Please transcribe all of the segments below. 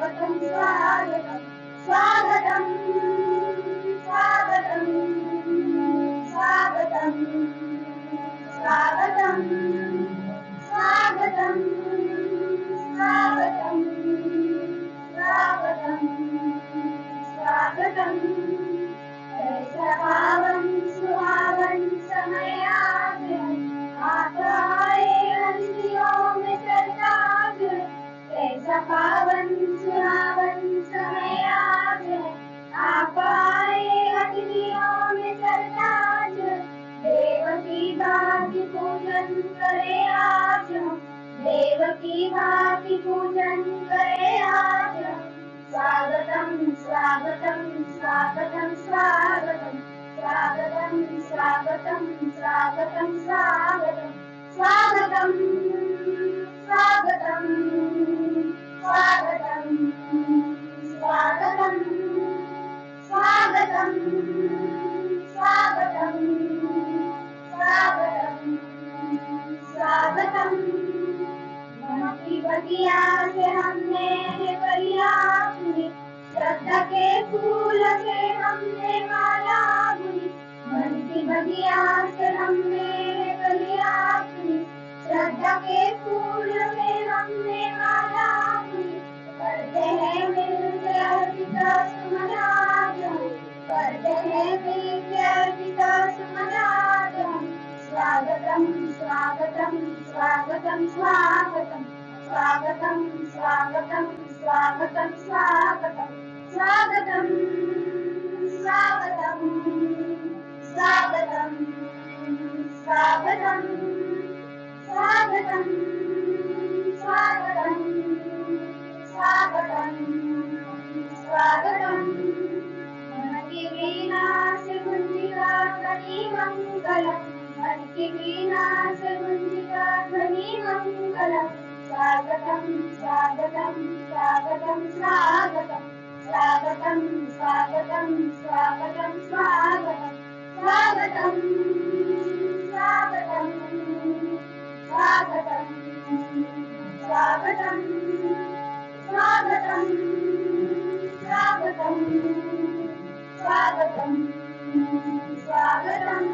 स्वागतम् स्वागतम् स्वागतम् स्वागतम् स्वागतम् स्वागतम् स्वागतम् स्वागतम् स्वागतम् ऐसा पावन सुहावन समय आज है, आप आए हंसियों में सरताज है। ऐसा पावन सुहावन समय आज है, आप आए हंसियों में सरताज है। देव की भांति पूजन करे आज हम, देव की भांति पूजन करे आज हम। स्वागतम् स्वागतम् स्वागतम् स्वागतम् स्वागतम् स्वागतम् स्वागतम् स्वागतम् स्वागतम् स्वागतम् स्वागतम् स्वागतम् स्वागतम् स्वागतम् स्वागतम् स्वागतम् मन की बगिया से हमने कलिया बुनी, श्रद्धा के फूल से हमने माला बुनी। मन की बगिया से हमने कलिया बुनी, श्रद्धा के फूल से हमने माला बुनी। करते हैं मिलके अर्पिता सुमन आज हम, करते हैं मिलके अर्पिता सुमन आज हम। स्वागतम् स्वागतम् स्वागतम् स्वागतम् स्वागतम् स्वागतम् स्वागतम् स्वागतम् स्वागतम् स्वागतम् स्वागतम् स्वागतम् स्वागतम् स्वागतम् स्वागतम् स्वागतम् मन की वीणा से गुंजिका ध्वनि मंगलम्, मन की वीणा से गुंजिका ध्वनि मंगलम्। स्वागतम् स्वागतम् स्वागतम् स्वागतम् स्वागतम् स्वागतम् स्वागतम् स्वागतम् स्वागतम् स्वागतम् स्वागतम् स्वागतम् स्वागतम् स्वागतम् स्वागतम् स्वागतम्।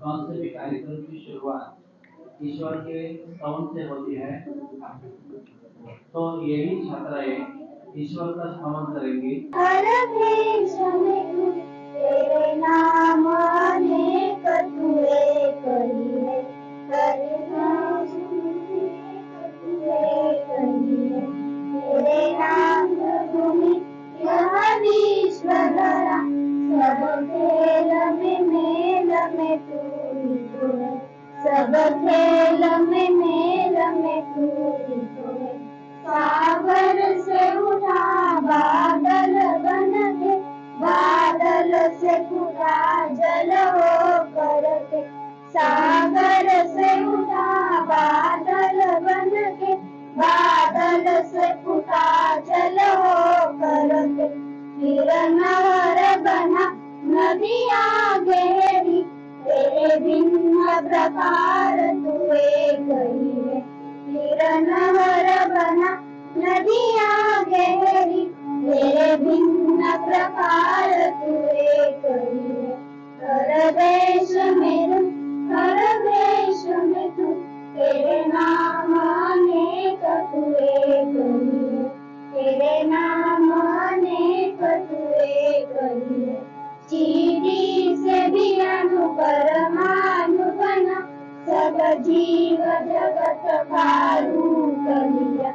कौन से भी कार्यक्रम की शुरुआत ईश्वर के स्तवन से होती है, तो यही छात्राएं ईश्वर का स्तवन करेंगी। तेरे नाम अनेक तुए कहिए, तेरे नाम भूमि यह विश्व धरा, सब खेल में मेल में तू ही तो है, सब खेल में मेल में तू ही तो है। सागर से उठा बादल बन के, बादल से फूटा जल हो करके। सागर से उठा बादल बन के, बादल से फूटा जल हो करके। फिर नहर बना नदियाँ गहरी, तेरे भिन्न प्रकार तू एक ही है। फिर नहर बना नदियाँ गहरी, तेरे भिन्न प्रकार तू एक ही है। हर देश में तू, हर देश में तू, तेरे नाम अनेक तू एक ही है। तेरे नाम अनेक तू एक ही है। चींटी से भी अणु परमाणु बना, सब जीव जगत का रूप लिया।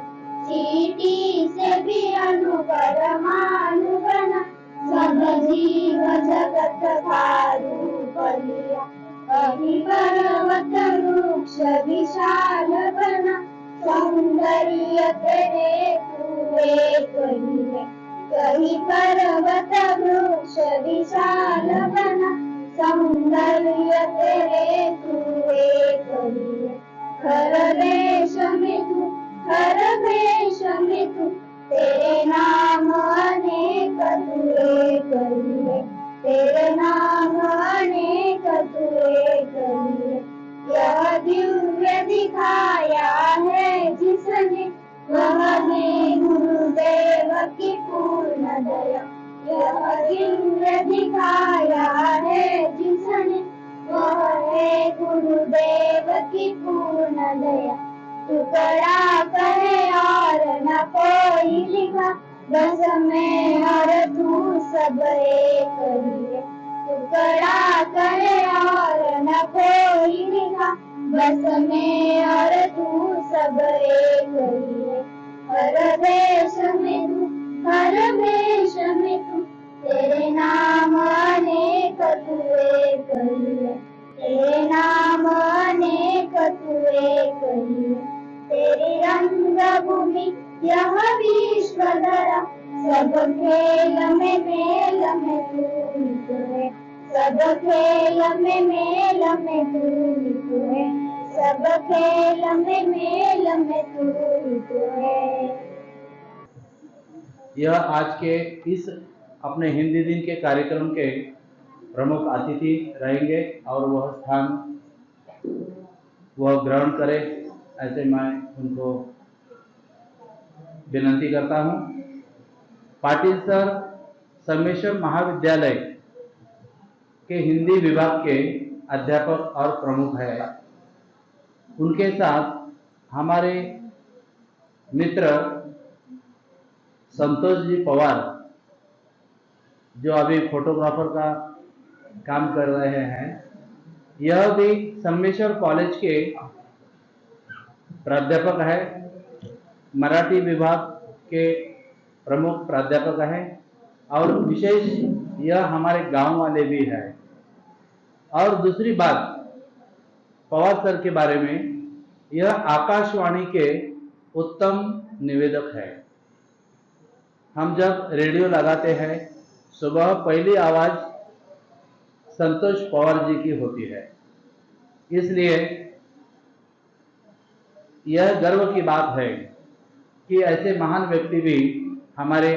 चींटी से भी अणु परमाणु बना, सब जीव जगत का रूप लिया। कभी पर्वत वृक्ष विशाल बना, सौंदर्य तेरे तू एक ही है। कहीं पर्वत वृक्ष विशाल बना, सौंदर्य तेरे तू एक ही है। हर देश में तू, हर देश में तू, तेरे नाम अनेक तू एक ही है। तेरे नाम अनेक तू यह दिव्य दिखाया है जिसने, वह है गुरुदेव की पूर्ण दया। टुकड़ा करे और न कोई लिखा, बस मैं और तू सब एक ही है। टुकड़ा करे और न कोई लिखा, बस मैं और तू सब एक ही है। हर देश में तू, हर देश में तू, तेरे नाम अनेक तू एक ही है। तेरे नाम अनेक तू एक ही है। तेरी रंगभूमि यह विश्व धरा, सब खेल में मेल में तू ही तो है। सब खेल में मेल में तू ही तो है। सब खेल में मेल में तू ही तो है। यह आज के इस अपने हिंदी दिन के कार्यक्रम के प्रमुख अतिथि रहेंगे और वह स्थान वह ग्रहण करें, ऐसे मैं उनको विनती करता हूं। पाटिल सर संगमेश्वर महाविद्यालय के हिंदी विभाग के अध्यापक और प्रमुख है। उनके साथ हमारे मित्र संतोष जी पवार, जो अभी फोटोग्राफर का काम कर रहे हैं, यह भी संगमेश्वर कॉलेज के प्राध्यापक है, मराठी विभाग के प्रमुख प्राध्यापक हैं और विशेष यह हमारे गांव वाले भी हैं। और दूसरी बात पवार सर के बारे में, यह आकाशवाणी के उत्तम निवेदक है। हम जब रेडियो लगाते हैं, सुबह पहली आवाज संतोष पवार जी की होती है। इसलिए यह गर्व की बात है कि ऐसे महान व्यक्ति भी हमारे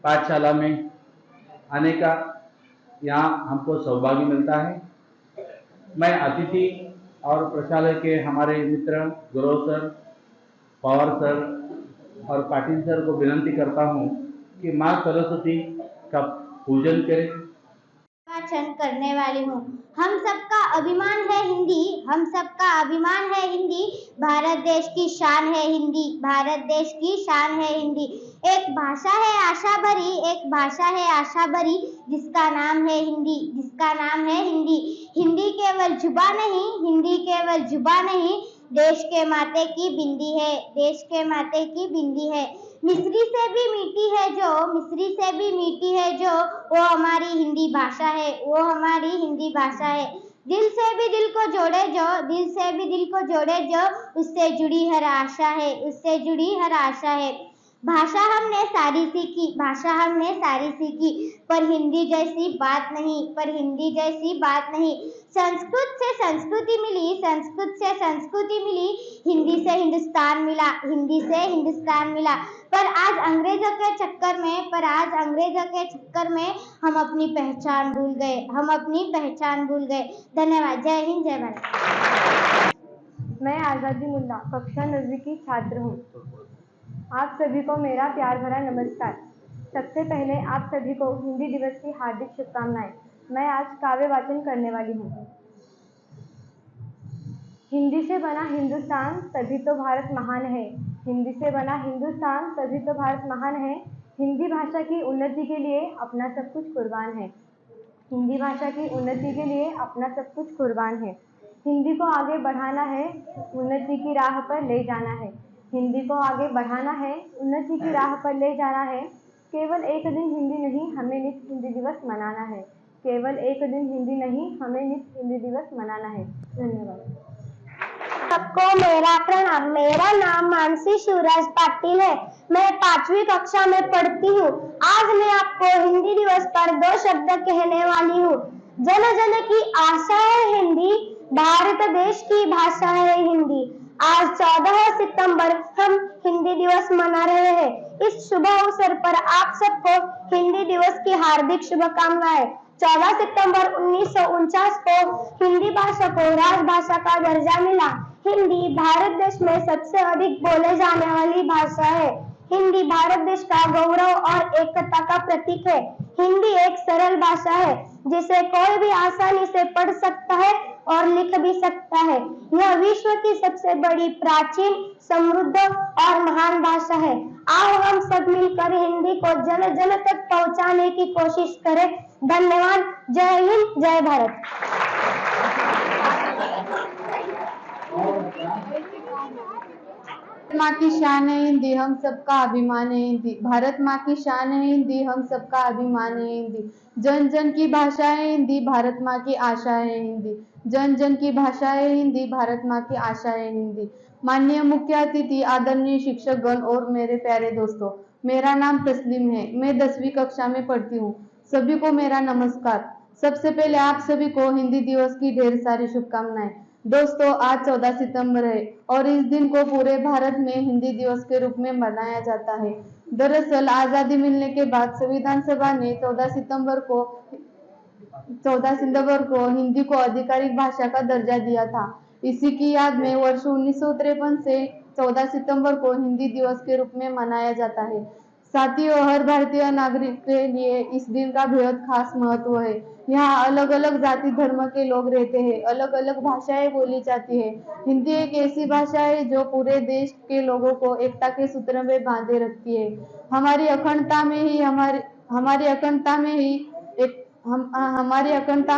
पाठशाला में आने का यहाँ हमको सौभाग्य मिलता है। मैं अतिथि और प्रशालय के हमारे मित्र गुरु सर, पवार सर और पाटिल सर को विनती करता हूँ कि माँ सरस्वती का पूजन करें। वाचन करने वाली हूँ। हम सबका अभिमान है हिंदी, हम सबका अभिमान है हिंदी, भारत देश की शान है हिंदी, भारत देश की शान है हिंदी। एक भाषा है आशा भरी, एक भाषा है आशा भरी, जिसका नाम है हिंदी, जिसका नाम है हिंदी। हिंदी केवल जुबा नहीं, हिंदी केवल जुबा नहीं, देश के माथे की बिंदी है, देश के माथे की बिंदी है। मिस्री से भी मीठी है जो, मिस्री से भी मीठी है जो, वो हमारी हिंदी भाषा है, वो हमारी हिंदी भाषा है। दिल से भी दिल को जोड़े जो, दिल से भी दिल को जोड़े जो, उससे जुड़ी हर आशा है, उससे जुड़ी हर आशा है। भाषा हमने सारी सीखी, भाषा हमने सारी सीखी, पर हिंदी जैसी बात नहीं, पर हिंदी जैसी बात नहीं। संस्कृत से संस्कृति मिली, संस्कृत से संस्कृति मिली, हिंदी से हिंदुस्तान मिला, हिंदी से हिंदुस्तान मिला। पर आज अंग्रेजों के चक्कर में, पर आज अंग्रेजों के चक्कर में हम अपनी पहचान भूल गए, हम अपनी पहचान भूल गए। धन्यवाद। जय हिंद, जय भारत। मैं आज़ादी मुल्ला कक्षा 9वीं की छात्र हूँ। आप सभी को मेरा प्यार भरा नमस्कार। सबसे पहले आप सभी को हिंदी दिवस की हार्दिक शुभकामनाएं। मैं आज काव्य वाचन करने वाली हूँ। हिंदी से बना हिंदुस्तान तभी तो भारत महान है, हिंदी से बना हिंदुस्तान तभी तो भारत महान है। हिंदी भाषा की उन्नति के लिए अपना सब कुछ कुर्बान है, हिंदी भाषा की उन्नति के लिए अपना सब कुछ कुर्बान है। हिंदी को आगे बढ़ाना है, उन्नति की राह पर ले जाना है, हिंदी को आगे बढ़ाना है, उन्नति की राह पर ले जाना है। केवल एक दिन हिंदी नहीं, हमें नित्य हिंदी दिवस मनाना है, केवल एक दिन हिंदी नहीं, हमें नित्य हिंदी दिवस मनाना है। धन्यवाद। सबको मेरा प्रणाम। मेरा नाम मानसी शिवराज पाटिल है। मैं 5वीं कक्षा में पढ़ती हूँ। आज मैं आपको हिंदी दिवस पर 2 शब्द कहने वाली हूँ। जन जन की आशा है हिंदी, भारत देश की भाषा है हिंदी। आज 14 सितंबर हम हिंदी दिवस मना रहे हैं। इस शुभ अवसर पर आप सबको हिंदी दिवस की हार्दिक शुभकामनाएं। 14 सितंबर 1949 को हिंदी भाषा को राजभाषा का दर्जा मिला। हिंदी भारत देश में सबसे अधिक बोले जाने वाली भाषा है। हिंदी भारत देश का गौरव और एकता का प्रतीक है। हिंदी एक सरल भाषा है जिसे कोई भी आसानी से पढ़ सकता है और लिख भी सकता है। यह विश्व की सबसे बड़ी, प्राचीन, समृद्ध और महान भाषा है। आओ हम सब मिलकर हिंदी को जन जन तक पहुंचाने की कोशिश करें। धन्यवाद। जय हिंद, जय भारत। माँ की शान है हिंदी, हम सबका अभिमान है हिंदी। भारत माँ की शान है हिंदी, हम सबका अभिमान है हिंदी। जन जन की भाषा है हिंदी, भारत माँ की आशा है हिंदी। जन जन की भाषा है हिंदी, भारत माँ की आशा है हिंदी। माननीय मुख्य अतिथि, आदरणीय शिक्षकगण और मेरे प्यारे दोस्तों, मेरा नाम तस्लीम है। मैं 10वीं कक्षा में पढ़ती हूँ। सभी को मेरा नमस्कार। सबसे पहले आप सभी को हिंदी दिवस की ढेर सारी शुभकामनाएं। दोस्तों, आज 14 सितंबर है और इस दिन को पूरे भारत में हिंदी दिवस के रूप में मनाया जाता है। दरअसल आजादी मिलने के बाद संविधान सभा ने 14 सितंबर को हिंदी को आधिकारिक भाषा का दर्जा दिया था। इसी की याद में वर्ष 1953 से 14 सितंबर को हिंदी दिवस के रूप में मनाया जाता है। साथियों, हर भारतीय नागरिक के लिए इस दिन का बेहद खास महत्व है। यहाँ अलग अलग जाति धर्म के लोग रहते हैं, अलग अलग भाषाएं बोली जाती है। हिंदी एक ऐसी भाषा है जो पूरे देश के लोगों को एकता के सूत्र में बांधे रखती है। हमारी अखंडता में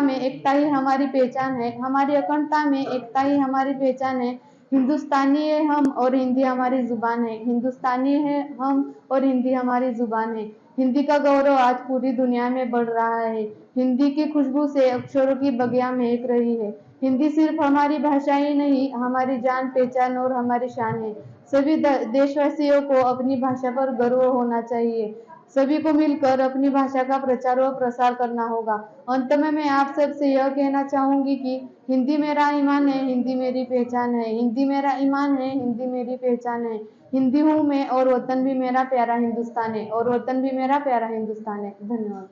एकता ही हमारी पहचान है। हमारी अखंडता में एकता ही हमारी पहचान है। हिंदुस्तानी है हम और हिंदी हमारी जुबान है। हिंदुस्तानी है हम और हिंदी हमारी जुबान है। हिंदी का गौरव आज पूरी दुनिया में बढ़ रहा है। हिंदी की खुशबू से अक्षरों की बगिया महक रही है। हिंदी सिर्फ हमारी भाषा ही नहीं, हमारी जान पहचान और हमारी शान है। सभी देशवासियों को अपनी भाषा पर गर्व होना चाहिए। सभी को मिलकर अपनी भाषा का प्रचार व प्रसार करना होगा। अंत में मैं आप सबसे यह कहना चाहूंगी कि हिंदी मेरा ईमान है, हिंदी मेरी पहचान है। हिंदी मेरा ईमान है, हिंदी मेरी पहचान है। हिंदी हूँ मैं और वतन भी मेरा प्यारा हिंदुस्तान है, और वतन भी मेरा प्यारा हिंदुस्तान है। धन्यवाद।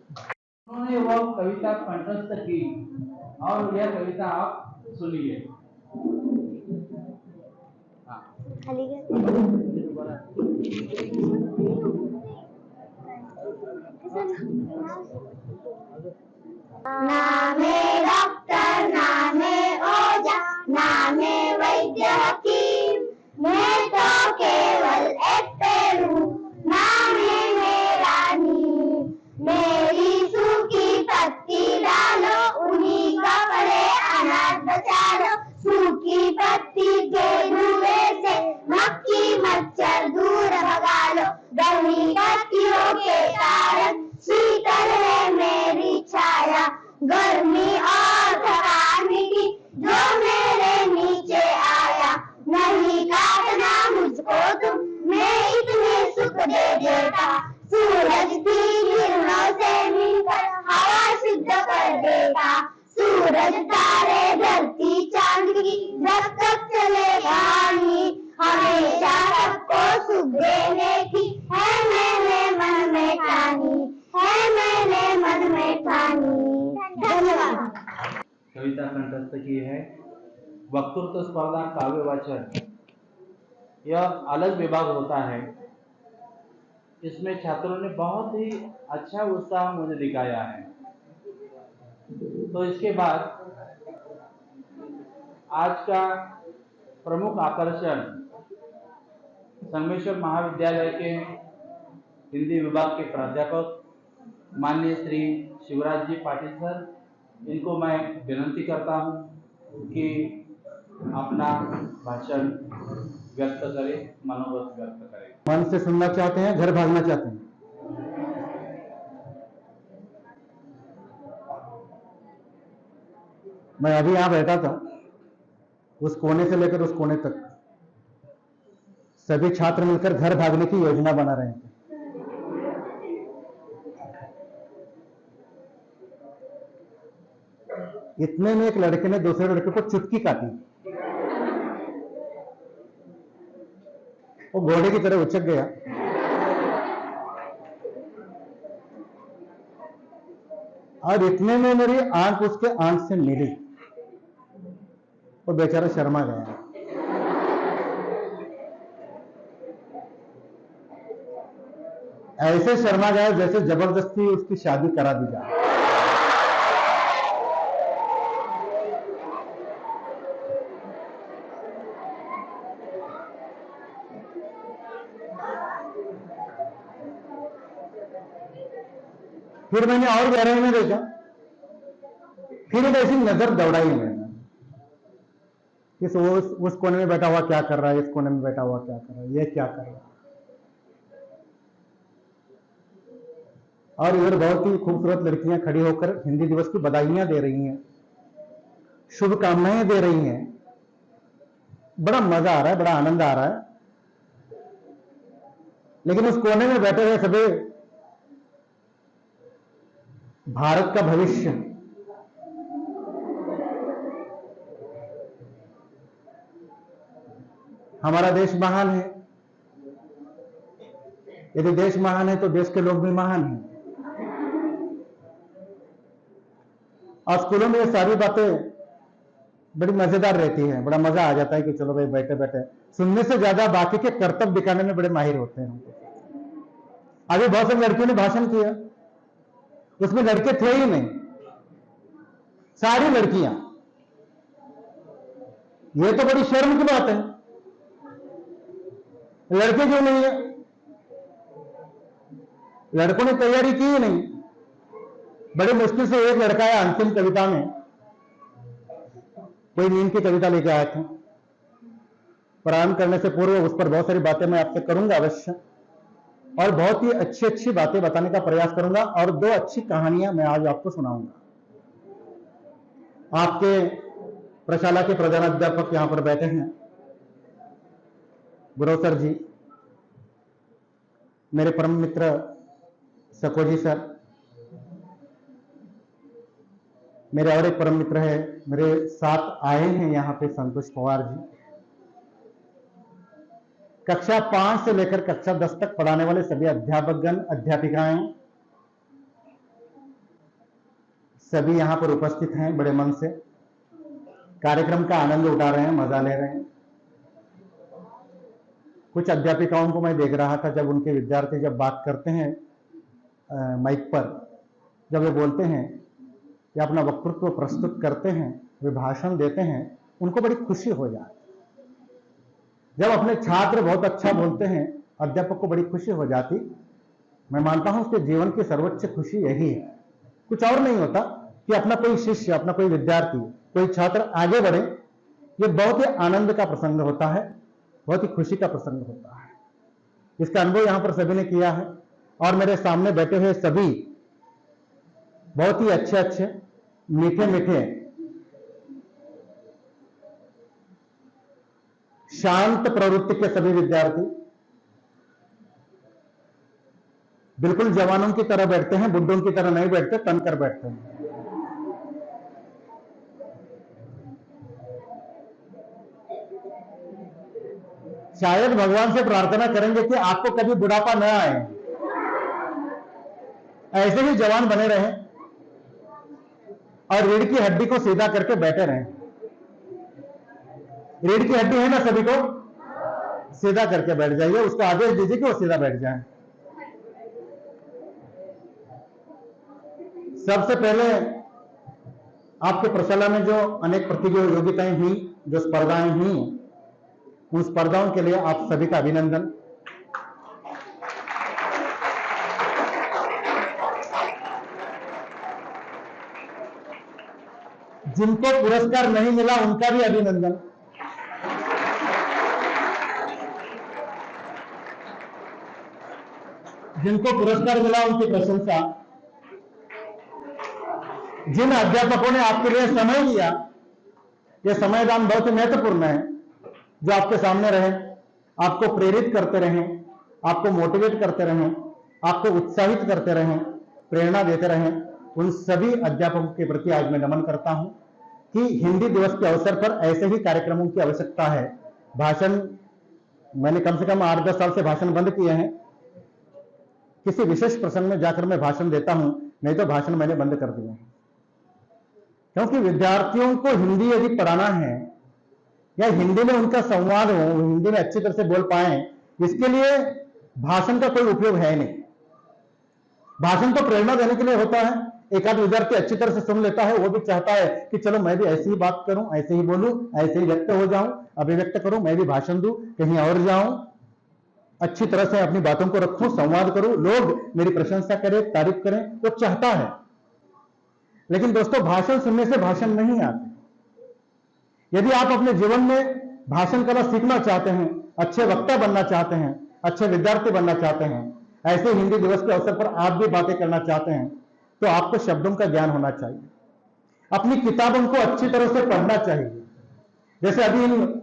उन्होंने वो कविता कंठस्थ की और यह कविता आप सुनिए। नामे डॉक्टर, नामे ओझा, नामे वैद्य हकीम, मैं तो केवल एक पेड़ हूँ, नाम है मेरा नीम। मेरी सूखी पत्ती डालो, उन्हीं का पड़े अनाज बचा लो। सूखी पत्ती के धुएं से मक्खी मच्छर दूर भगा लो। गर्मी पत्तियों के कारण शीतल है मेरी छाया। गर्मी और थकान मिटी जो मेरे नीचे आया। नहीं काटना मुझको तुम, मैं इतने सुख दे देता। सूरज की किरणों से मिलकर हवा शुद्ध कर देता। सूरज तारे धरती चांद की जब तक चले कहानी, हमेशा सबको सुख देने की है मैंने मन में ठानी, है मैंने मन में ठानी। धन्यवाद। कविता कंठस्थ की है। वक्तृत्व स्पर्धा, काव्य वाचन, यह अलग विभाग होता है। इसमें छात्रों ने बहुत ही अच्छा उत्साह मुझे दिखाया है। तो इसके बाद आज का प्रमुख आकर्षण संगमेश्वर महाविद्यालय के हिंदी विभाग के प्राध्यापक माननीय श्री शिवराज जी पाटिल सर, इनको मैं विनंती करता हूं कि अपना भाषण व्यक्त करें, मनोगत व्यक्त करें। मन से सुनना चाहते हैं, घर भागना चाहते हैं? मैं अभी यहां बैठा था, उस कोने से लेकर उस कोने तक सभी छात्र मिलकर घर भागने की योजना बना रहे थे। इतने में एक लड़के ने दूसरे लड़के को चुटकी काटी। वो घोड़े की तरह उछक गया और इतने में मेरी आंख उसके आंख से मिली। वो बेचारा शर्मा गया। ऐसे शर्मा जाए जैसे जबरदस्ती उसकी शादी करा दी जाए। फिर मैंने और गहराई में देखा, फिर एक ऐसी नजर दौड़ाई मैंने कि उस कोने में बैठा हुआ क्या कर रहा है, इस कोने में बैठा हुआ क्या कर रहा है, ये क्या कर रहा है। और इधर बहुत ही खूबसूरत लड़कियां खड़ी होकर हिंदी दिवस की बधाइयां दे रही हैं, शुभकामनाएं दे रही हैं। बड़ा मजा आ रहा है, बड़ा आनंद आ रहा है। लेकिन उस कोने में बैठे हुए सभी भारत का भविष्य, हमारा देश महान है। यदि देश महान है तो देश के लोग भी महान हैं। और स्कूलों में ये सारी बातें बड़ी मजेदार रहती है, बड़ा मजा आ जाता है कि चलो भाई बैठे बैठे सुनने से ज्यादा बाकी के कर्तव्य दिखाने में बड़े माहिर होते हैं। अभी बहुत सारी लड़कियों ने भाषण किया, उसमें लड़के थे ही नहीं, सारी लड़कियां। ये तो बड़ी शर्म की बात है, लड़के क्यों नहीं है? लड़कों ने तैयारी की ही नहीं। बड़े मुश्किल से एक लड़का है अंतिम कविता में कोई नींद की कविता लेके आया था। प्रारंभ करने से पूर्व उस पर बहुत सारी बातें मैं आपसे करूंगा अवश्य, और बहुत ही अच्छी अच्छी बातें बताने का प्रयास करूंगा, और दो अच्छी कहानियां मैं आज आपको सुनाऊंगा। आपके प्रशाला के प्रधानाध्यापक यहां पर बैठे हैं, गुरव सर जी, मेरे परम मित्र सकोजी सर, मेरे और एक परम मित्र है, मेरे साथ आए हैं यहां पे संतोष पवार जी। कक्षा 5 से लेकर कक्षा 10 तक पढ़ाने वाले सभी अध्यापकगण, अध्यापिकाएं सभी यहां पर उपस्थित हैं। बड़े मन से कार्यक्रम का आनंद उठा रहे हैं, मजा ले रहे हैं। कुछ अध्यापिकाओं को मैं देख रहा था, जब उनके विद्यार्थी जब बात करते हैं माइक पर, जब वे बोलते हैं या अपना वक्तृत्व प्रस्तुत करते हैं, वे भाषण देते हैं, उनको बड़ी खुशी हो जाती है। जब अपने छात्र बहुत अच्छा बोलते हैं, अध्यापक को बड़ी खुशी हो जाती। मैं मानता हूं उसके जीवन की सर्वोच्च खुशी यही है, कुछ और नहीं होता कि अपना कोई शिष्य, अपना कोई विद्यार्थी, कोई छात्र आगे बढ़े। ये बहुत ही आनंद का प्रसंग होता है, बहुत ही खुशी का प्रसंग होता है। इसका अनुभव यहां पर सभी ने किया है, और मेरे सामने बैठे हुए सभी बहुत ही अच्छे अच्छे मीठे मीठे शांत प्रवृत्ति के सभी विद्यार्थी बिल्कुल जवानों की तरह बैठते हैं, बुड्ढों की तरह नहीं बैठते, तन कर बैठते हैं। शायद भगवान से प्रार्थना करेंगे कि आपको कभी बुढ़ापा न आए, ऐसे ही जवान बने रहें और रीढ़ की हड्डी को सीधा करके बैठे रहें। रीढ़ की हड्डी है ना सभी को, सीधा करके बैठ जाइए, उसको आदेश दीजिए कि वो सीधा बैठ जाए। सबसे पहले आपके प्रशाला में जो अनेक प्रतियोगिताएं हुई, जो स्पर्धाएं हुई, उन स्पर्धाओं के लिए आप सभी का अभिनंदन। जिनको पुरस्कार नहीं मिला उनका भी अभिनंदन। जिनको पुरस्कार मिला उनकी प्रशंसा। जिन अध्यापकों ने आपके लिए समय दिया, यह समयदान बहुत महत्वपूर्ण है, जो आपके सामने रहे, आपको प्रेरित करते रहें, आपको मोटिवेट करते रहें, आपको उत्साहित करते रहें, प्रेरणा देते रहें, उन सभी अध्यापकों के प्रति आज मैं नमन करता हूं कि हिंदी दिवस के अवसर पर ऐसे ही कार्यक्रमों की आवश्यकता है। भाषण मैंने कम से कम 8-10 साल से भाषण बंद किए हैं। किसी विशेष प्रसंग में जाकर मैं भाषण देता हूं, नहीं तो भाषण मैंने बंद कर दिए हैं। क्योंकि विद्यार्थियों को हिंदी यदि पढ़ाना है या हिंदी में उनका संवाद हो, हिंदी में अच्छी तरह से बोल पाए, इसके लिए भाषण का कोई उपयोग है नहीं। भाषण तो प्रेरणा देने के लिए होता है, एक आध विद्यार्थी अच्छी तरह से सुन लेता है, वो भी चाहता है कि चलो मैं भी ऐसे ही बात करूं, ऐसे ही बोलूं, ऐसे ही व्यक्त हो जाऊं, अभिव्यक्त करूं, मैं भी भाषण दूं, कहीं और जाऊं, अच्छी तरह से अपनी बातों को रखूं, संवाद करूं, लोग मेरी प्रशंसा करें, तारीफ करें, वो चाहता है। लेकिन दोस्तों, भाषण सुनने से भाषण नहीं आते। यदि आप अपने जीवन में भाषण कला सीखना चाहते हैं, अच्छे वक्ता बनना चाहते हैं, अच्छे विद्यार्थी बनना चाहते हैं, ऐसे हिंदी दिवस के अवसर पर आप भी बातें करना चाहते हैं, तो आपको शब्दों का ज्ञान होना चाहिए। अपनी किताबों को अच्छी तरह से पढ़ना चाहिए। जैसे अभी इन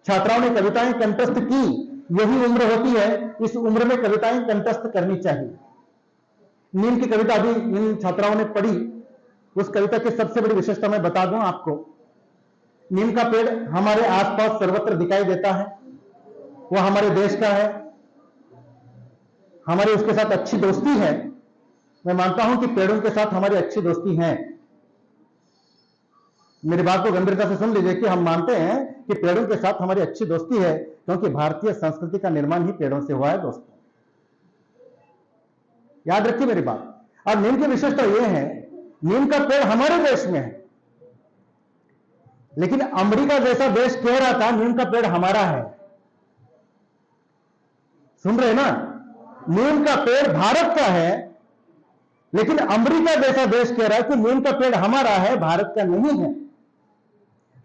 छात्राओं ने कविताएं कंठस्थ की, यही उम्र होती है, इस उम्र में कविताएं कंठस्थ करनी चाहिए। नीम की कविता अभी इन छात्राओं ने पढ़ी, उस कविता की सबसे बड़ी विशेषता मैं बता दूं आपको। नीम का पेड़ हमारे आसपास सर्वत्र दिखाई देता है, वो हमारे देश का है, हमारी उसके साथ अच्छी दोस्ती है। मैं मानता हूं कि पेड़ों के साथ हमारी अच्छी दोस्ती है। मेरी बात को गंभीरता से सुन लीजिए कि हम मानते हैं कि पेड़ों के साथ हमारी अच्छी दोस्ती है, क्योंकि भारतीय संस्कृति का निर्माण ही पेड़ों से हुआ है दोस्तों, याद रखिए मेरी बात। और नीम की विशेषता यह है, नीम का पेड़ हमारे देश में है, लेकिन अमेरिका जैसा देश कह रहा था नीम का पेड़ हमारा है। सुन रहे ना, नीम का पेड़ भारत का है, लेकिन अमेरिका जैसा देश कह रहा है कि नीम का पेड़ हमारा है, भारत का नहीं है।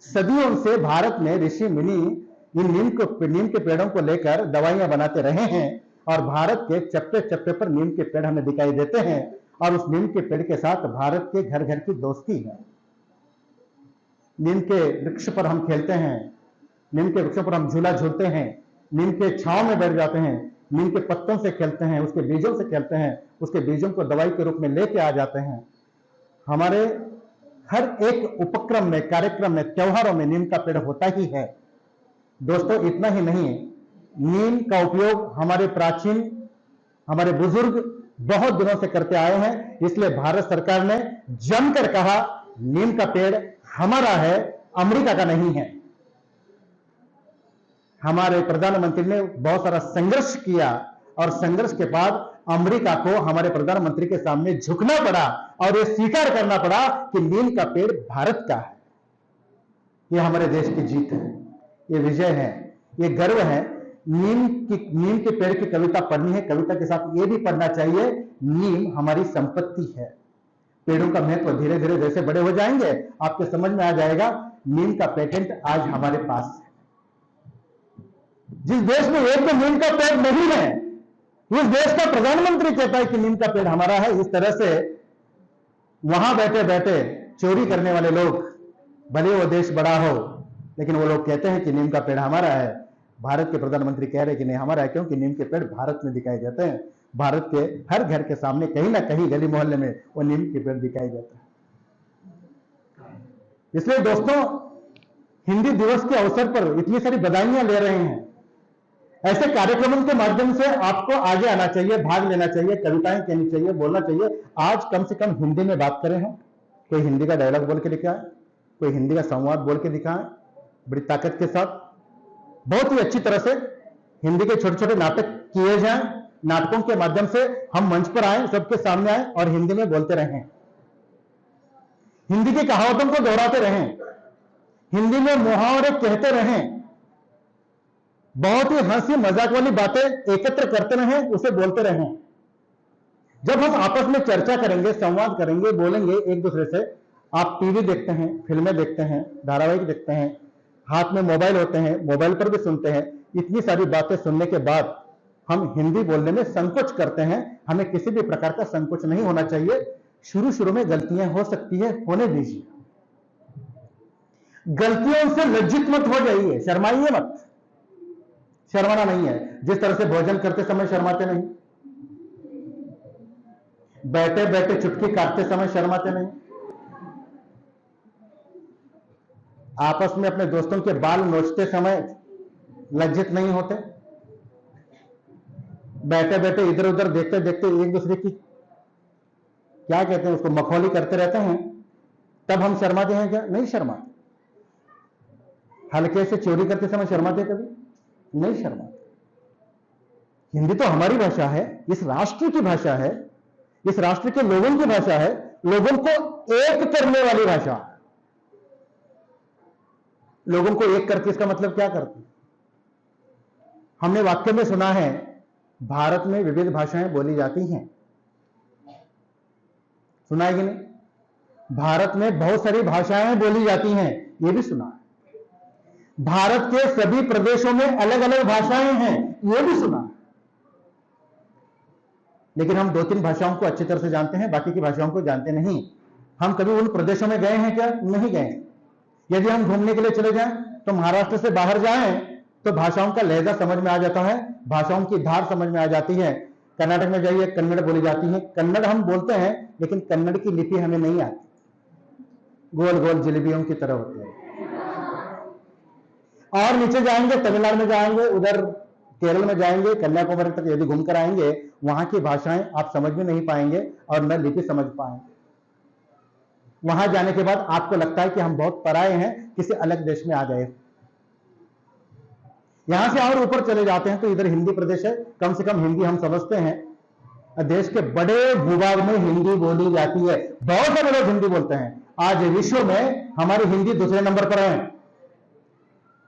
सदियों से भारत में ऋषि मुनि इन नीम के पेड़ों को लेकर दवाइयां बनाते रहे हैं, और भारत के चप्पे चप्पे पर नीम के पेड़ हमें दिखाई देते हैं, और उस नीम के पेड़ के साथ भारत के घर घर की दोस्ती है। नीम के वृक्ष पर हम खेलते हैं, नीम के वृक्षों पर हम झूला झूलते हैं, नीम के छांव में बैठ जाते हैं, नीम के पत्तों से खेलते हैं, उसके बीजों से खेलते हैं, उसके बीजों को दवाई के रूप में लेके आ जाते हैं। हमारे हर एक उपक्रम में, कार्यक्रम में, त्योहारों में नीम का पेड़ होता ही है। दोस्तों, इतना ही नहीं, नीम का उपयोग हमारे प्राचीन, हमारे बुजुर्ग बहुत दिनों से करते आए हैं, इसलिए भारत सरकार ने जमकर कहा नीम का पेड़ हमारा है, अमेरिका का नहीं है। हमारे प्रधानमंत्री ने बहुत सारा संघर्ष किया, और संघर्ष के बाद अमेरिका को हमारे प्रधानमंत्री के सामने झुकना पड़ा और यह स्वीकार करना पड़ा कि नीम का पेड़ भारत का है। यह हमारे देश की जीत है, यह विजय है, यह गर्व है। नीम के पेड़ की कविता पढ़नी है, कविता के साथ यह भी पढ़ना चाहिए, नीम हमारी संपत्ति है। पेड़ों का महत्व धीरे धीरे जैसे बड़े हो जाएंगे, आपके समझ में आ जाएगा नीम का पेटेंट आज हमारे पास है। जिस देश में एक तो नीम का पेड़ नहीं है, उस देश का प्रधानमंत्री कहता है कि नीम का पेड़ हमारा है। इस तरह से वहां बैठे बैठे चोरी करने वाले लोग, भले वो देश बड़ा हो, लेकिन वो लोग कहते हैं कि नीम का पेड़ हमारा है। भारत के प्रधानमंत्री कह रहे हैं कि नहीं हमारा है, क्योंकि नीम के पेड़ भारत में दिखाई देते हैं। भारत के हर घर के सामने कहीं ना कहीं गली मोहल्ले में वो नीम के पेड़ दिखाई देते हैं। इसलिए दोस्तों, हिंदी दिवस के अवसर पर इतनी सारी बधाइयां ले रहे हैं। ऐसे कार्यक्रमों के माध्यम से आपको आगे आना चाहिए, भाग लेना चाहिए, कविताएं कहनी चाहिए, बोलना चाहिए। आज कम से कम हिंदी में बात करें हम, कोई हिंदी का डायलॉग बोल के दिखाए, कोई हिंदी का संवाद बोल के दिखाए, बड़ी ताकत के साथ, बहुत ही अच्छी तरह से हिंदी के छोटे छोटे नाटक किए जाएं। नाटकों के माध्यम से हम मंच पर आए, सबके सामने आए और हिंदी में बोलते रहें, हिंदी की कहावतों को दोहराते रहें, हिंदी में मुहावरे कहते रहें, बहुत ही हंसी मजाक वाली बातें एकत्र करते रहें, उसे बोलते रहें। जब हम आपस में चर्चा करेंगे, संवाद करेंगे, बोलेंगे एक दूसरे से, आप टीवी देखते हैं, फिल्में देखते हैं, धारावाहिक देखते हैं, हाथ में मोबाइल होते हैं, मोबाइल पर भी सुनते हैं, इतनी सारी बातें सुनने के बाद हम हिंदी बोलने में संकोच करते हैं। हमें किसी भी प्रकार का संकोच नहीं होना चाहिए। शुरू शुरू में गलतियां हो सकती है, होने दीजिए, गलतियों से लज्जित मत हो जाइए, शर्माइए मत, शर्माना नहीं है। जिस तरह से भोजन करते समय शर्माते नहीं, बैठे बैठे चुटकी काटते समय शर्माते नहीं, आपस में अपने दोस्तों के बाल नोचते समय लज्जित नहीं होते, बैठे बैठे इधर उधर देखते देखते एक दूसरे की क्या कहते हैं उसको मखौली करते रहते हैं, तब हम शर्माते हैं क्या? नहीं शर्माते। हल्के से चोरी करते समय शर्माते कभी? नहीं शर्माते। हिंदी तो हमारी भाषा है, इस राष्ट्र की भाषा है, इस राष्ट्र के लोगों की भाषा है, लोगों को एक करने वाली भाषा। लोगों को एक करके इसका मतलब क्या करती? हमने वाक्य में सुना है भारत में विविध भाषाएं बोली जाती हैं, सुना है कि नहीं? भारत में बहुत सारी भाषाएं बोली जाती हैं, यह भी सुना है। भारत के सभी प्रदेशों में अलग अलग भाषाएं हैं, यह भी सुना है। लेकिन हम 2-3 भाषाओं को अच्छी तरह से जानते हैं, बाकी की भाषाओं को जानते नहीं। हम कभी उन प्रदेशों में गए हैं क्या? नहीं गए। यदि हम घूमने के लिए चले जाएं तो महाराष्ट्र से बाहर जाएं तो भाषाओं का लहजा समझ में आ जाता है, भाषाओं की धार समझ में आ जाती है। कर्नाटक में जाइए, कन्नड़ बोली जाती है। कन्नड़ हम बोलते हैं, लेकिन कन्नड़ की लिपि हमें नहीं आती, गोल गोल जलेबियों की तरह होती है। और नीचे जाएंगे, तमिलनाडु में जाएंगे, उधर केरल में जाएंगे, कन्याकुमारी तक यदि घूमकर आएंगे, वहां की भाषाएं आप समझ भी नहीं पाएंगे और न लिपि समझ पाएंगे। वहां जाने के बाद आपको लगता है कि हम बहुत पराए हैं, किसी अलग देश में आ गए। यहां से और ऊपर चले जाते हैं तो इधर हिंदी प्रदेश है, कम से कम हिंदी हम समझते हैं। देश के बड़े भूभाग में हिंदी बोली जाती है, बहुत सारे लोग हिंदी बोलते हैं। आज विश्व में हमारी हिंदी दूसरे नंबर पर है।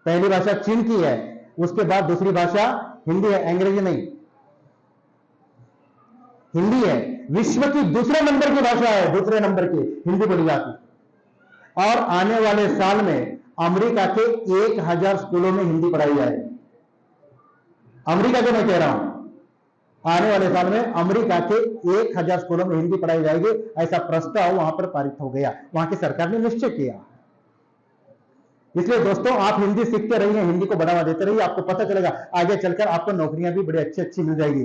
पहली भाषा चीन की है, उसके बाद दूसरी भाषा हिंदी है, अंग्रेजी नहीं, हिंदी है। विश्व की दूसरे नंबर की भाषा है, दूसरे नंबर की हिंदी बोली जाती। और आने वाले साल में अमेरिका के 1000 स्कूलों में हिंदी पढ़ाई जाएगी। अमेरिका के मैं कह रहा हूं, आने वाले साल में अमेरिका के 1000 स्कूलों में हिंदी पढ़ाई जाएगी, ऐसा प्रस्ताव वहां पर पारित हो गया, वहां की सरकार ने निश्चय किया। इसलिए दोस्तों, आप हिंदी सीखते रहिए, हिंदी को बढ़ावा देते रहिए, आपको पता चलेगा आगे चलकर आपको नौकरियां भी बड़ी अच्छी अच्छी मिल जाएगी।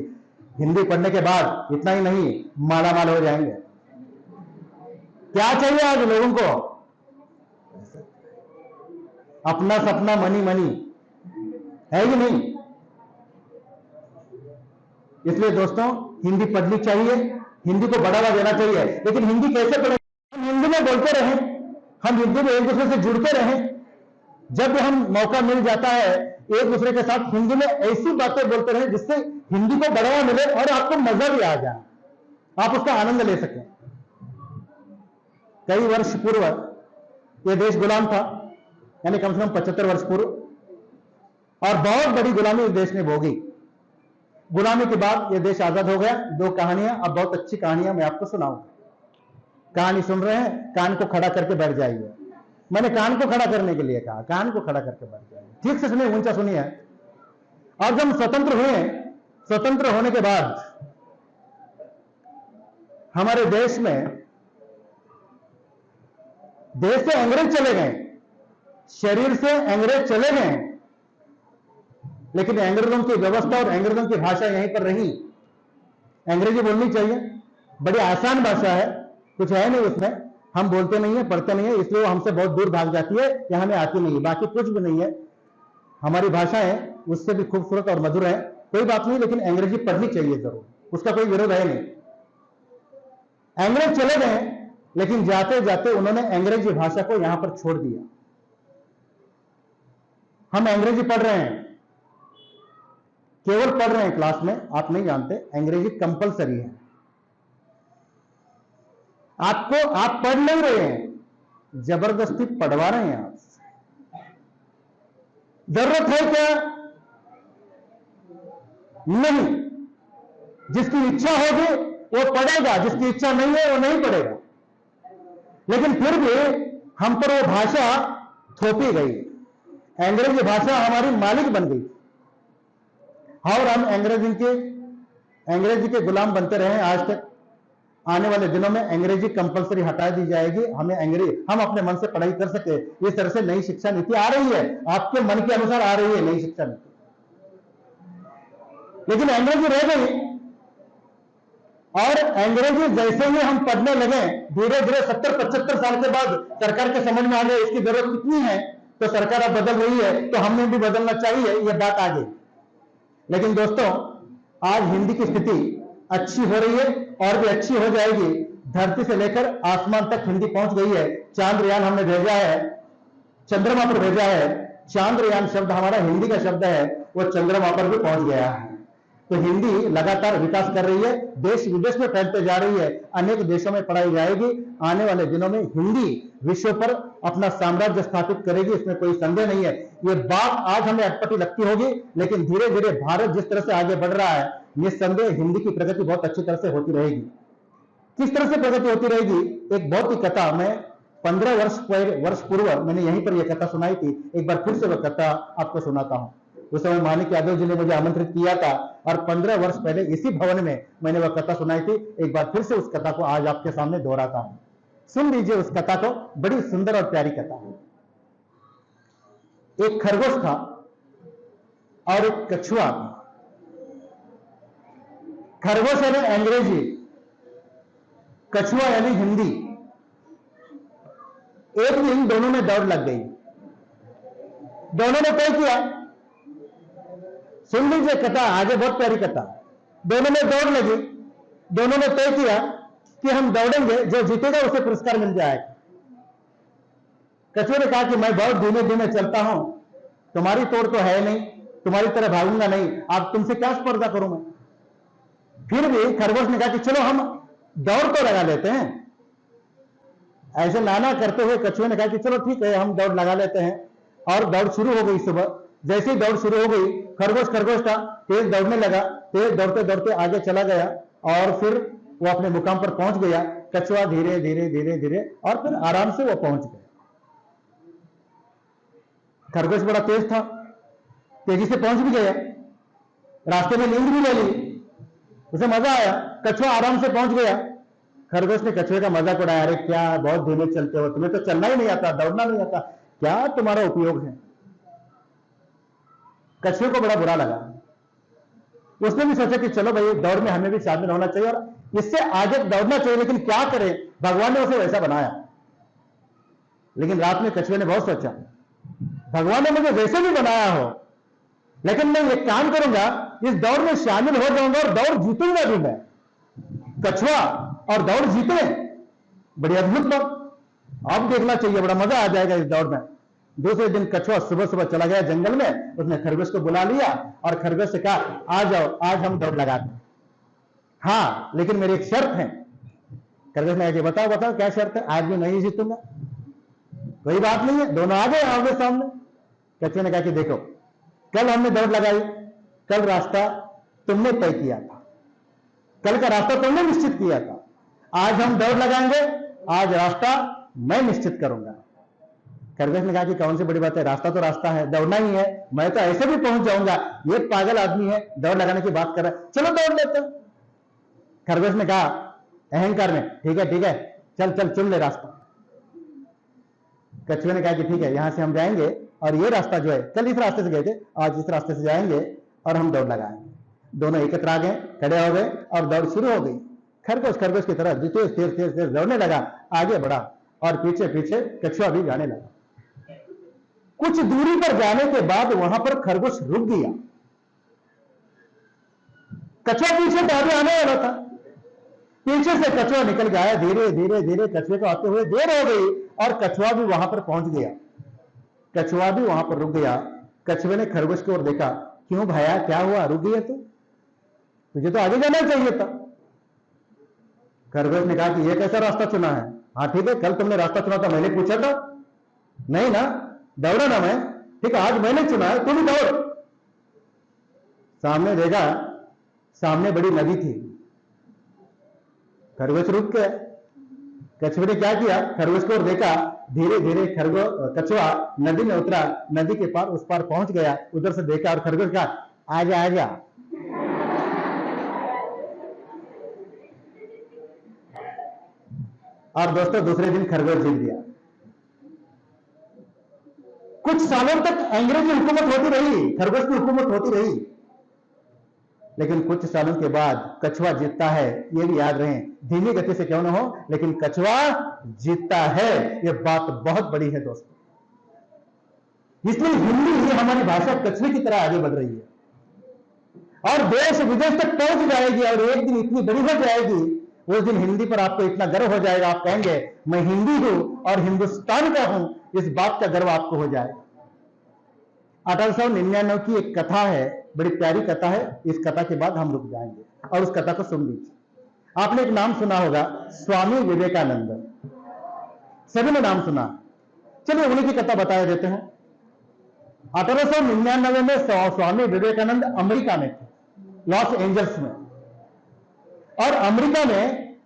हिंदी पढ़ने के बाद इतना ही नहीं, मालामाल हो जाएंगे। क्या चाहिए आज लोगों को? अपना सपना मनी मनी, है कि नहीं? इसलिए दोस्तों, हिंदी पढ़नी चाहिए, हिंदी को बढ़ावा देना चाहिए। लेकिन हिंदी कैसे पढ़ें? हम हिंदी में बोलते रहें, हम हिंदी में एक दूसरे से जुड़ते रहें। जब भी हम मौका मिल जाता है एक दूसरे के साथ हिंदी में ऐसी बातें बोलते रहें जिससे हिंदी को बढ़ावा मिले और आपको मजा भी आ जाए, आप उसका आनंद ले सकें। कई वर्ष पूर्व यह देश गुलाम था, यानी कम से कम 75 वर्ष पूर्व, और बहुत बड़ी गुलामी इस देश ने भोगी। गुलामी के बाद यह देश आजाद हो गया। 2 कहानियां, अब बहुत अच्छी कहानियां मैं आपको सुनाऊंगा। कहानी सुन रहे हैं? कान को खड़ा करके बैठ जाइए। मैंने कान को खड़ा करने के लिए कहा, कान को खड़ा करके बैठ जाइए। ठीक से सुनिए, ऊंचा सुनिए। और जब स्वतंत्र हुए, स्वतंत्र होने के बाद हमारे देश में, देश से अंग्रेज चले गए, शरीर से अंग्रेज चले गए, लेकिन अंग्रेजों की व्यवस्था और अंग्रेजों की भाषा यहीं पर रही। अंग्रेजी बोलनी चाहिए, बड़ी आसान भाषा है, कुछ है नहीं उसमें, हम बोलते नहीं है, पढ़ते नहीं है, इसलिए वो हमसे बहुत दूर भाग जाती है, या हमें आती नहीं है। बाकी कुछ भी नहीं है, हमारी भाषाएं उससे भी खूबसूरत और मधुर है, कोई बात नहीं। लेकिन अंग्रेजी पढ़नी चाहिए जरूर, उसका कोई विरोध है नहीं। अंग्रेज चले गए, लेकिन जाते जाते उन्होंने अंग्रेजी भाषा को यहां पर छोड़ दिया। हम अंग्रेजी पढ़ रहे हैं, केवल पढ़ रहे हैं क्लास में, आप नहीं जानते अंग्रेजी कंपलसरी है। आपको, आप पढ़ नहीं रहे हैं, जबरदस्ती पढ़वा रहे हैं आप। जरूरत है क्या? नहीं। जिसकी इच्छा होगी वो पढ़ेगा, जिसकी इच्छा नहीं है वो नहीं पढ़ेगा। लेकिन फिर भी हम पर वो भाषा थोपी गई, अंग्रेजी भाषा हमारी मालिक बन गई, और हम अंग्रेजी के गुलाम बनते रहे आज तक। आने वाले दिनों में अंग्रेजी कंपलसरी हटा दी जाएगी, हम अपने मन से पढ़ाई कर सके। इस तरह से नई शिक्षा नीति आ रही है, आपके मन के अनुसार आ रही है नई शिक्षा नीति। लेकिन अंग्रेजी रह गई, और अंग्रेजी जैसे ही हम पढ़ने लगे, धीरे धीरे 70-75 साल के बाद सरकार के समझ में आ गया इसकी जरूरत कितनी है, तो सरकार अब बदल रही है, तो हमें भी बदलना चाहिए, यह बात आ गई। लेकिन दोस्तों, आज हिंदी की स्थिति अच्छी हो रही है और भी अच्छी हो जाएगी। धरती से लेकर आसमान तक हिंदी पहुंच गई है। चांद्रयान हमने भेजा है, चंद्रमा पर भेजा है। चांद्रयान शब्द हमारा हिंदी का शब्द है, वो चंद्रमा पर भी पहुंच गया है। तो हिंदी लगातार विकास कर रही है, देश विदेश में फैलते जा रही है, अनेक देशों में पढ़ाई जाएगी। आने वाले दिनों में हिंदी विश्व पर अपना साम्राज्य स्थापित करेगी, इसमें कोई संदेह नहीं है। ये बात आज हमें अटपटी लगती होगी, लेकिन धीरे धीरे भारत जिस तरह से आगे बढ़ रहा है, निस्संदेह हिंदी की प्रगति बहुत अच्छी तरह से होती रहेगी। किस तरह से प्रगति होती रहेगी? एक बहुत ही कथा मैं 15 वर्ष पूर्व मैंने यहीं पर यह कथा सुनाई थी, एक बार फिर से वह कथा आपको सुनाता हूं। उस समय मानिक यादव जी ने मुझे आमंत्रित किया था और 15 वर्ष पहले इसी भवन में मैंने वह कथा सुनाई थी। एक बार फिर से उस कथा को आज आपके सामने दोहराता हूं, सुन लीजिए उस कथा को, बड़ी सुंदर और प्यारी कथा है। एक खरगोश था और एक कछुआ था। खरगोश यानी अंग्रेजी, कछुआ यानी हिंदी। एक दिन दोनों में दौड़ लग गई। दोनों ने तय किया, सुन लीजिए कथा, आगे बहुत प्यारी कथा। दोनों में दौड़ लगी, दोनों ने तय किया कि हम दौड़ेंगे, जो जीतेगा उसे पुरस्कार मिल जाएगा। कछुए ने कहा कि मैं बहुत धीमे धीमे चलता हूं, तुम्हारी तोड़ तो है नहीं, तुम्हारी तरह भागूंगा नहीं, आप तुमसे क्या स्पर्धा करूं मैं। फिर भी खरगोश ने कहा कि चलो हम दौड़ तो लगा लेते हैं। ऐसे नाना करते हुए कछुए ने कहा कि चलो ठीक है, हम दौड़ लगा लेते हैं। और दौड़ शुरू हो गई। सुबह जैसे ही दौड़ शुरू हो गई, खरगोश था, तेज दौड़ने लगा, तेज दौड़ते दौड़ते आगे चला गया और फिर वो अपने मुकाम पर पहुंच गया। कछुआ धीरे धीरे धीरे धीरे और फिर आराम से वो पहुंच गया। खरगोश बड़ा तेज था, तेजी से पहुंच भी गया, रास्ते में नींद भी ले ली, उसे मजा आया। कछुआ आराम से पहुंच गया। खरगोश ने कछुए का मजाक उड़ाया, अरे क्या बहुत धीमे चलते हो, तुम्हें तो चलना ही नहीं आता, दौड़ना नहीं आता, क्या तुम्हारा उपयोग है। कछुए को बड़ा बुरा लगा। उसने भी सोचा कि चलो भाई, दौड़ में हमें भी शामिल होना चाहिए और इससे आगे दौड़ना चाहिए, लेकिन क्या करें, भगवान ने उसे वैसा बनाया। लेकिन रात में कछुए ने बहुत सोचा, भगवान ने मुझे वैसे भी बनाया हो, लेकिन मैं एक काम करूंगा, इस दौड़ में शामिल हो जाऊंगा और दौड़ जीतूंगा भी मैं। कछुआ और दौड़ जीते, बड़ी अद्भुत बात, अब देखना चाहिए, बड़ा मजा आ जाएगा इस दौड़ में। दूसरे दिन कछुआ सुबह सुबह चला गया जंगल में। उसने खरगोश को बुला लिया और खरगोश से कहा, आ जाओ, आज हम दौड़ लगाते हैं। हाँ, लेकिन मेरी एक शर्त है। खरगोश ने कहा, बताओ बताओ क्या शर्त है। आज भी मैं ही जीतूंगा। कोई बात नहीं है, दोनों आ गए आमने सामने। कछुए ने कहा कि देखो, कल हमने दौड़ लगाई, कल रास्ता तुमने तय किया था, कल का रास्ता तुमने निश्चित किया था। आज हम दौड़ लगाएंगे, आज रास्ता मैं निश्चित करूंगा। खरगोश ने कहा कि कौन सी बड़ी बात है, रास्ता तो रास्ता है, दौड़ना ही है, मैं तो ऐसे भी पहुंच जाऊंगा, ये पागल आदमी है, दौड़ लगाने की बात कर रहा है, चलो दौड़ लेते। खरगोश ने कहा अहंकार में, ठीक है, चल चल चुन ले रास्ता। कछुए ने कहा कि ठीक है, यहां से हम जाएंगे और ये रास्ता जो है, कल इस रास्ते से गए थे, आज इस रास्ते से जाएंगे और हम दौड़ लगाएंगे। दोनों एकत्र आ गए, खड़े हो गए और दौड़ शुरू हो गई। खरगोश की तरह तेज दौड़ने लगा, आगे बढ़ा और पीछे पीछे कछुआ भी जाने लगा। कुछ दूरी पर जाने के बाद वहां पर खरगोश रुक गया। कछुआ पीछे दौड़े आने वाला था, पीछे से कछुआ निकल गया। धीरे धीरे धीरे कछुए को आते हुए देर हो गई और कछुआ भी वहां पर पहुंच गया। कछुआ भी वहां पर रुक गया। कछुए ने खरगोश की ओर देखा, क्यों भाया, क्या हुआ, रुक गया तू, तुझे तो आगे जाना चाहिए था। खरगोश ने कहा कि यह कैसा रास्ता चुना है। हाँ ठीक है, कल तुमने रास्ता चुना था, मैंने पूछा था नहीं ना, दौड़ा ना मैं, ठीक है, आज मैंने चुना है, तुम दौड़। सामने देखा, सामने बड़ी नदी थी। खरगोश रुक गया। कछुए ने क्या किया, खरगोश को देखा, धीरे धीरे कछुआ नदी में उतरा, नदी के पार उस पार पहुंच गया। उधर से देखा और खरगोश कहा, आजा आजा। और दोस्तों, दूसरे दिन खरगोश जीत गया। कुछ सालों तक अंग्रेजी हुकूमत होती रही, खरगोश की हुकूमत होती रही, लेकिन कुछ सालों के बाद कछुआ जीतता है। ये भी याद रहे, धीमी गति से क्यों ना हो, लेकिन कछुआ जीतता है। ये बात बहुत बड़ी है दोस्तों। इसलिए हिंदी ही हमारी भाषा कछुए की तरह आगे बढ़ रही है और देश विदेश तक पहुंच जाएगी और एक दिन इतनी बड़ी हो जाएगी, उस दिन हिंदी पर आपको इतना गर्व हो जाएगा, आप कहेंगे मैं हिंदी हूं और हिंदुस्तान का हूं, इस बात का गर्व आपको हो जाएगा। 1899 की एक कथा है बड़ी प्यारी कथा है। इस कथा के बाद हम रुक जाएंगे और उस कथा को सुन लीजिए। आपने एक नाम सुना होगा, स्वामी विवेकानंद। सभी ने नाम सुना। चलिए उन्हीं की कथा बता देते हैं। 1899 में स्वामी विवेकानंद अमेरिका में थे, लॉस एंजल्स में। और अमेरिका में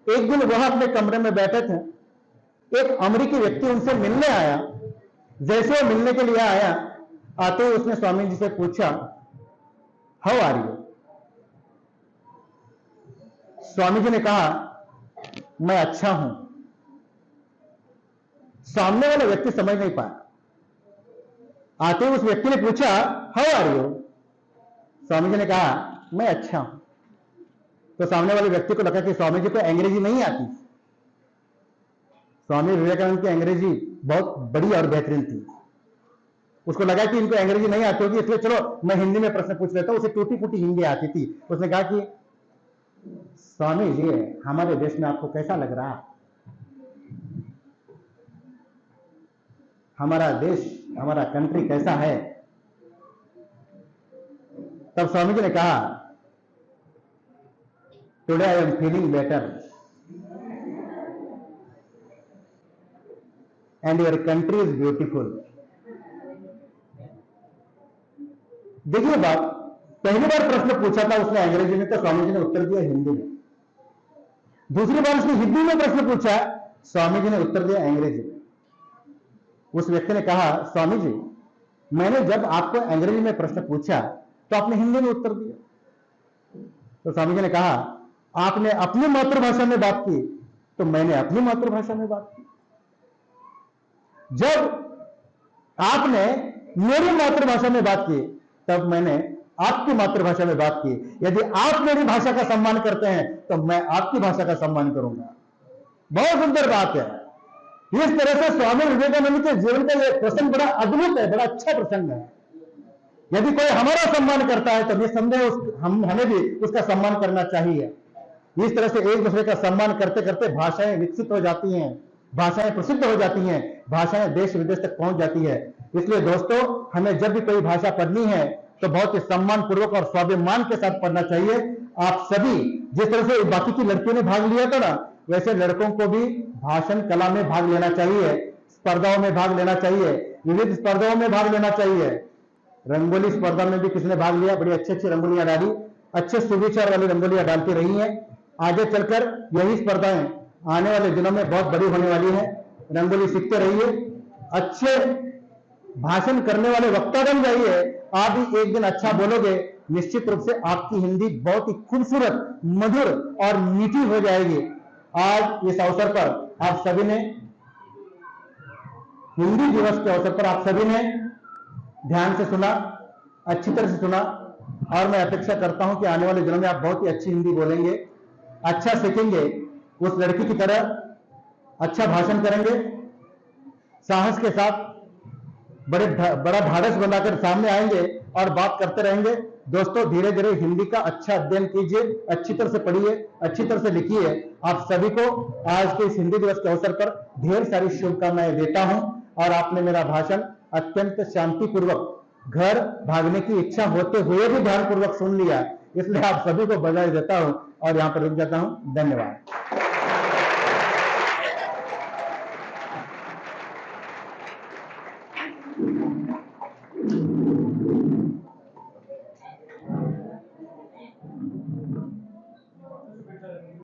एक दिन वह अपने कमरे में बैठे थे, एक अमेरिकी व्यक्ति उनसे मिलने आया। जैसे वो मिलने के लिए आया, आते ही उसने स्वामी जी से पूछा, how are you? Swami ji ने कहा, मैं अच्छा हूं। सामने वाला व्यक्ति समझ नहीं पाया। आते ही उस व्यक्ति ने पूछा, how are you? Swami ji ने कहा, मैं अच्छा हूं। तो सामने वाले व्यक्ति को लगा कि स्वामी जी को अंग्रेजी नहीं आती। स्वामी विवेकानंद की अंग्रेजी बहुत बड़ी और बेहतरीन थी। उसको लगा कि इनको अंग्रेजी नहीं आती होगी, इसलिए चलो मैं हिंदी में प्रश्न पूछ लेता हूं। उसे टूटी फूटी हिंदी आती थी। उसने कहा कि स्वामी जी, हमारे देश में आपको कैसा लग रहा है? हमारा देश, हमारा कंट्री कैसा है? तब स्वामी जी ने कहा, today I am feeling better and your country is beautiful. देखिए बात, पहली बार प्रश्न पूछा था उसने अंग्रेजी में, तो स्वामी जी ने उत्तर दिया हिंदी में। दूसरी बार उसने हिंदी में प्रश्न पूछा, स्वामी जी ने उत्तर दिया अंग्रेजी में। उस व्यक्ति ने कहा, स्वामी जी, मैंने जब आपको अंग्रेजी में प्रश्न पूछा तो आपने हिंदी में उत्तर दिया। तो स्वामी जी ने कहा, आपने अपनी मातृभाषा में बात की तो मैंने अपनी मातृभाषा में बात की। जब आपने मेरी मातृभाषा में बात की तब मैंने आपकी मातृभाषा में बात की। यदि आप मेरी भाषा का सम्मान करते हैं तो मैं आपकी भाषा का सम्मान करूंगा। बहुत सुंदर बात है। इस तरह से स्वामी विवेकानंद के जीवन का यह प्रसंग बड़ा अद्भुत है, बड़ा अच्छा प्रसंग है। यदि कोई हमारा सम्मान करता है तो निस्संदेह हमें भी उसका सम्मान करना चाहिए। इस तरह से एक दूसरे का सम्मान करते करते भाषाएं विकसित हो जाती हैं, भाषाएं प्रसिद्ध हो जाती हैं, भाषाएं देश विदेश तक पहुंच जाती है। इसलिए दोस्तों, हमें जब भी कोई भाषा पढ़नी है तो बहुत ही सम्मान पूर्वक और स्वाभिमान के साथ पढ़ना चाहिए। आप सभी, जिस तरह से बाकी की लड़कियों ने भाग लिया था ना, वैसे लड़कों को भी भाषण कला में भाग लेना चाहिए, स्पर्धाओं में भाग लेना चाहिए, विविध स्पर्धाओं में भाग लेना चाहिए। रंगोली स्पर्धा में भी किसने भाग लिया? बड़ी अच्छी अच्छी रंगोलियां डाली, अच्छे सुविचार वाली रंगोलियां डालती रही हैं। आगे चलकर यही स्पर्धाएं आने वाले दिनों में बहुत बड़ी होने वाली है। रंगोली सीखते रहिए, अच्छे भाषण करने वाले वक्ता बन जाइए। आप भी एक दिन अच्छा बोलोगे, निश्चित रूप से आपकी हिंदी बहुत ही खूबसूरत, मधुर और मीठी हो जाएगी। आज इस अवसर पर आप सभी ने, हिंदी दिवस के अवसर पर आप सभी ने ध्यान से सुना, अच्छी तरह से सुना, और मैं अपेक्षा करता हूं कि आने वाले दिनों में आप बहुत ही अच्छी हिंदी बोलेंगे, अच्छा सीखेंगे, उस लड़की की तरह अच्छा भाषण करेंगे, साहस के साथ बड़ा धाड़स बनाकर सामने आएंगे और बात करते रहेंगे। दोस्तों, धीरे धीरे हिंदी का अच्छा अध्ययन कीजिए, अच्छी तरह से पढ़िए, अच्छी तरह से लिखिए। आप सभी को आज के इस हिंदी दिवस के अवसर पर ढेर सारी शुभकामनाएं देता हूं। और आपने मेरा भाषण अत्यंत शांतिपूर्वक घर भागने की इच्छा होते हुए भी ध्यानपूर्वक सुन लिया, इसलिए आप सभी को बधाई देता हूं और यहां पर रुक जाता हूं। धन्यवाद।